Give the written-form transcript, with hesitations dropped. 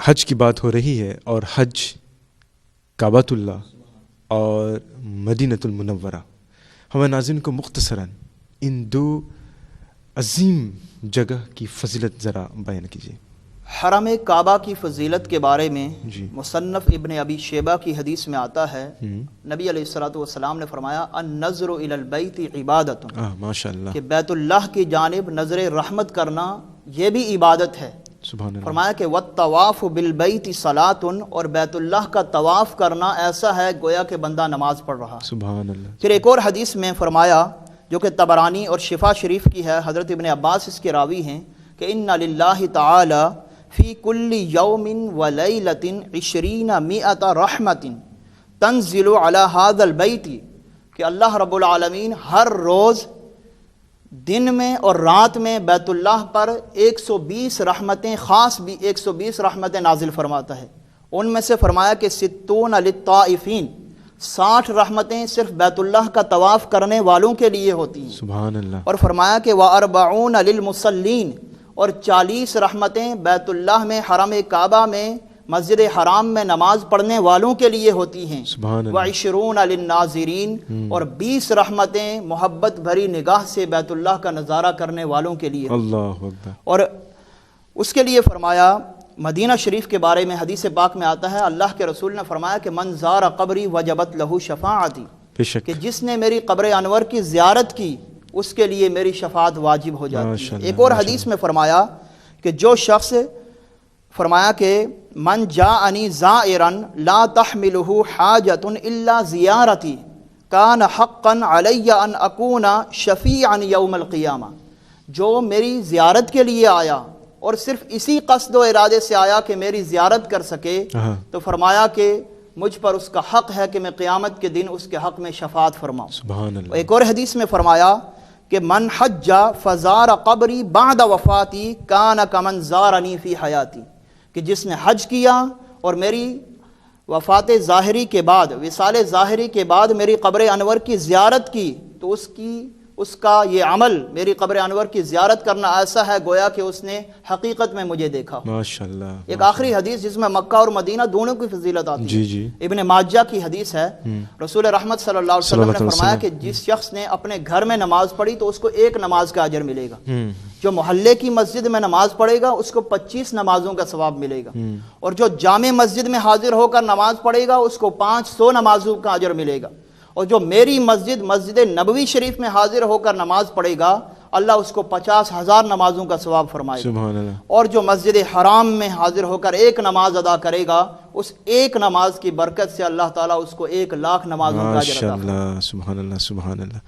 حج کی بات ہو رہی ہے اور حج کعبۃ اللہ اور مدینۃ المنورہ، ہمارے ناظرین کو مختصراً ان دو عظیم جگہ کی فضیلت ذرا بیان کیجیے۔ حرم کعبہ کی فضیلت کے بارے میں جی مصنف ابن ابی شیبہ کی حدیث میں آتا ہے، نبی علیہ الصلوۃ والسلام نے فرمایا النظر الی البیت عبادۃ، ماشاء اللہ، کہ بیت اللہ کی جانب نظر رحمت کرنا یہ بھی عبادت ہے۔ سبحان اللہ۔ فرمایا کہ والطواف بالبیت صلاۃ، اور بیت اللہ کا طواف کرنا ایسا ہے گویا کہ بندہ نماز پڑھ رہا۔ سبحان اللہ۔ پھر ایک اور حدیث میں فرمایا جو کہ طبرانی اور شفا شریف کی ہے، حضرت ابن عباس اس کے راوی ہیں، کہ ان للہ تعالی فی کل یوم ولیلۃ 20 رحمۃ تنزل علی ھذا البیت، کہ اللہ رب العالمین ہر روز دن میں اور رات میں بیت اللہ پر 120 رحمتیں، خاص بھی 120 رحمتیں نازل فرماتا ہے۔ ان میں سے فرمایا کہ 60 للطائفین، 60 رحمتیں صرف بیت اللہ کا طواف کرنے والوں کے لیے ہوتی ہیں۔ سبحان اللہ۔ اور فرمایا کہ وَأَرْبَعُونَ لِلْمُصَلِّينَ، اور 40 رحمتیں بیت اللہ میں، حرم کعبہ میں، مسجد حرام میں نماز پڑھنے والوں کے لیے ہوتی ہیں۔ سبحان اللہ۔ وَعِشْرُونَ لِلنَّاظِرِينَ، اور 20 رحمتیں محبت بھری نگاہ سے بیت اللہ کا نظارہ کرنے والوں کے لیے۔ اللہ اکبر۔ اور اس کے لیے فرمایا مدینہ شریف کے بارے میں حدیث پاک میں آتا ہے، اللہ کے رسول نے فرمایا کہ من زار قبری وجبت لہ شفاعتی، بے شک، کہ جس نے میری قبر انور کی زیارت کی اس کے لیے میری شفاعت واجب ہو جاتی ہے۔ ایک اور حدیث میں فرمایا کہ جو شخص، فرمایا کہ من جاءنی زائرا لا تحملہ حاجۃ الا زیارتی کان حقا علی ان اکون شفیعا یوم القیامہ، جو میری زیارت کے لیے آیا اور صرف اسی قصد و ارادے سے آیا کہ میری زیارت کر سکے، تو فرمایا کہ مجھ پر اس کا حق ہے کہ میں قیامت کے دن اس کے حق میں شفاعت فرماؤں۔ سبحان اللہ۔ ایک اور حدیث میں فرمایا کہ من حج فزار قبری بعد وفاتی کان کمن زارنی فی حیاتی، کہ جس نے حج کیا اور میری وفات ظاہری کے بعد، وصال ظاہری کے بعد میری قبر انور کی زیارت کی، تو اس کا یہ عمل، میری قبر انور کی زیارت کرنا ایسا ہے گویا کہ اس نے حقیقت میں مجھے دیکھا۔ ماشاء اللہ۔ ایک آخری حدیث جس میں مکہ اور مدینہ دونوں کی فضیلت آتی ہے، جی جی، ابن ماجہ کی حدیث ہے، رسول رحمت صلی اللہ علیہ وسلم نے فرمایا کہ جس شخص نے اپنے گھر میں نماز پڑھی تو اس کو 1 نماز کا اجر ملے گا، جو محلے کی مسجد میں نماز پڑھے گا اس کو 25 نمازوں کا ثواب ملے گا، اور جو جامع مسجد میں حاضر ہو کر نماز پڑھے گا اس کو 500 نمازوں کا اجر ملے گا، اور جو میری مسجد نبوی شریف میں حاضر ہو کر نماز پڑھے گا اللہ اس کو 50,000 نمازوں کا ثواب فرمائے گا۔ سبحان اللہ۔ اور جو مسجد حرام میں حاضر ہو کر 1 نماز ادا کرے گا، اس 1 نماز کی برکت سے اللہ تعالیٰ اس کو 1,00,000 نمازوں کا اجر عطا فرمائے گا۔ ماشاء اللہ، سبحان اللہ، سبحان اللہ۔